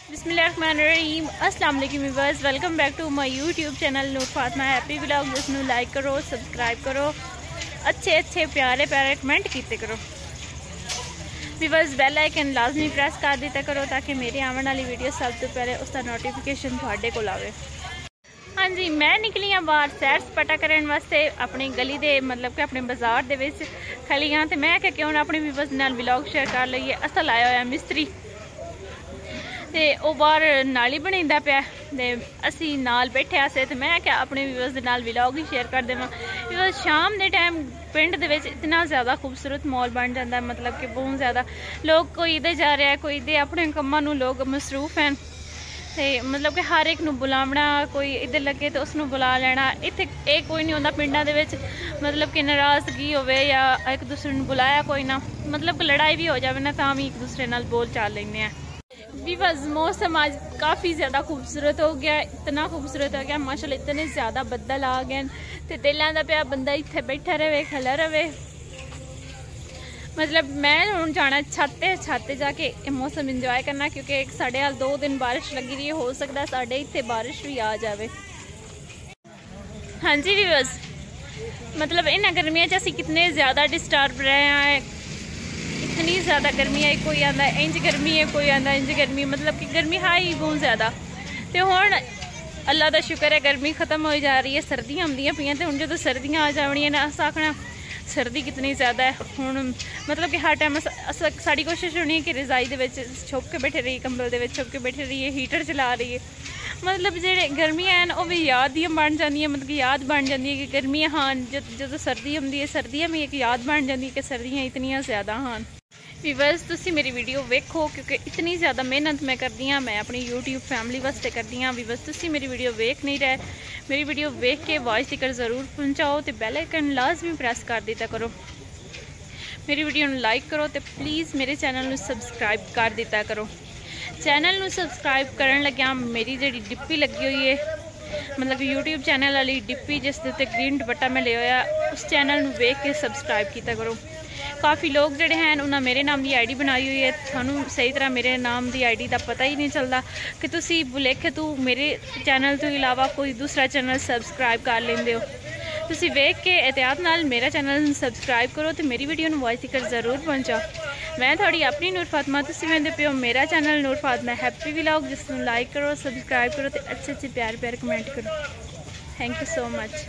बिस्मिल्लाहिर्रहमानिर्रहीम अस्सलाम वालेकुम viewers, welcome back to my YouTube channel Noor Fatima happy vlog. जिसनू लाइक करो, सब्सक्राइब करो, अच्छे प्यारे कमेंट कीते करो। व्यूअर्स बैल आइकन लाजमी प्रेस कर दिया करो ताकि मेरी आने वाली वीडियो सब तो पहले उसका नोटिफिकेशन थोड़े को आवे। हाँ जी, मैं निकली हाँ बाहर सैर सपाटा करने वास्ते अपनी गली दे मतलब कि अपने बाजार दे विच खली हाँ। तो मैं क्या क्यों अपने व्यूअर्स नाल व्लॉग शेयर कर लईए। असा लाया होया मिस्त्री ते वो बाहर नाली बनाइंदा पिया ते असी नाल बैठे आसे। तो मैं क्या अपने व्यूअर्स दे नाल व्लॉग ही शेयर कर देवां। व्यूअर्स शाम दे टाइम पिंड दे विच इतना ज़्यादा खूबसूरत माहौल बन जाता है, मतलब कि बहुत ज़्यादा लोग कोई इधर जा रहा है, कोई इधर अपने कम्मां नूं लोग मसरूफ हैं। ते मतलब कि हर एक नूं बुलावना, कोई इधर लगे तो उसनूं बुला लेना। इत्थे ये कोई नहीं होंदा पिंडां दे विच मतलब कि नाराज़गी होवे या एक दूसरे नूं बुलाया कोई ना, मतलब कि लड़ाई भी हो जाए ना तां भी एक दूसरे नाल बोल चाल लेंदे हैं। व्यूअर्स मौसम आज काफ़ी ज़्यादा खूबसूरत हो गया, इतना खूबसूरत हो गया माशाल्लाह, इतने ज़्यादा बदल आ गए तो दिल आंदा पिया बंदा इत्थे बैठा रहे, खड़ा रहे। मतलब मैं हुण जाना छत जाके मौसम इंजॉय करना, क्योंकि साढ़े हाल 2 दिन बारिश लगी रही है, हो सकता है साढ़े इत्थे बारिश भी आ जाए। हाँ जी व्यूअर्स, मतलब इन गर्मियों च असीं कितने ज़्यादा डिस्टर्ब रहे हैं। इतनी ज़्यादा गर्मी है, कोई आंदा इंज गर्मी है, कोई आंदा इंज गर्मी, मतलब कि गर्मी है बहुत ज़्यादा। तो हुण अल्लाह का शुक्र है गर्मी खत्म हो जा रही है, सर्दियाँ आउंदियां पियां। तो हुण जो सर्दियाँ आ जावणियां ना, अस आखना सर्दी कितनी ज़्यादा है। हुण मतलब कि हर टाइम साड़ी कोशिश होनी है कि रजाई दे विच छुप के बैठे रहिए, कंबल दे विच छुप के बैठे रहिए, हीटर चला रही है। मतलब जेह्ड़े गर्मियां हैं वो भी याद ही बन जांदियां, मतलब कि याद बन जाती है कि गर्मियां हाँ, जो सर्दी आउंदी है सर्दियां भी एक याद बन जाती है कि सर्दियां इतनियां ज़्यादा हाँ। व्यूअर्स तुसी मेरी वीडियो वेखो, क्योंकि इतनी ज़्यादा मेहनत मैं करती हाँ, मैं अपनी यूट्यूब फैमिली वास्ते करती हाँ। व्यूअर्स तुसी मेरी वीडियो वेख नहीं रहे, मेरी वीडियो वेख के वॉइस तिकर ज़रूर पहुँचाओ तो बैल आइकन लाजमी प्रेस कर दिया करो। मेरी वीडियो लाइक करो तो प्लीज़ मेरे चैनल में सब्सक्राइब कर दिया करो। चैनल में सब्सक्राइब करन लग्या मेरी जी डिप्पी लगी हुई है, मतलब यूट्यूब चैनल वाली डिप्पी जिस उत्ते ग्रीन दुपट्टा मैं ले होया, उस चैनल में वेख के सब्सक्राइब किया करो। काफ़ी लोग जोड़े हैं उन्होंने मेरे नाम की आईडी बनाई हुई है, थानू सही तरह मेरे नाम की आईडी का पता ही नहीं चलता कि तुसी बुलेखे तू मेरे चैनल तो इलावा कोई दूसरा चैनल सब्सक्राइब कर लेंदे हो। तुसी वेख के एहतियात नाल मेरा चैनल सब्सक्राइब करो तो मेरी वीडियो वॉइस तिकर ज़रूर पहुँचाओ। मैं थोड़ी अपनी नूर फातिमा, तुसी वेंदे पियो मेरा channel Noor Fatima happy vlog, जिसनू लाइक करो, सब्सक्राइब करो तो अच्छे प्यारे कमेंट करो। Thank you so much.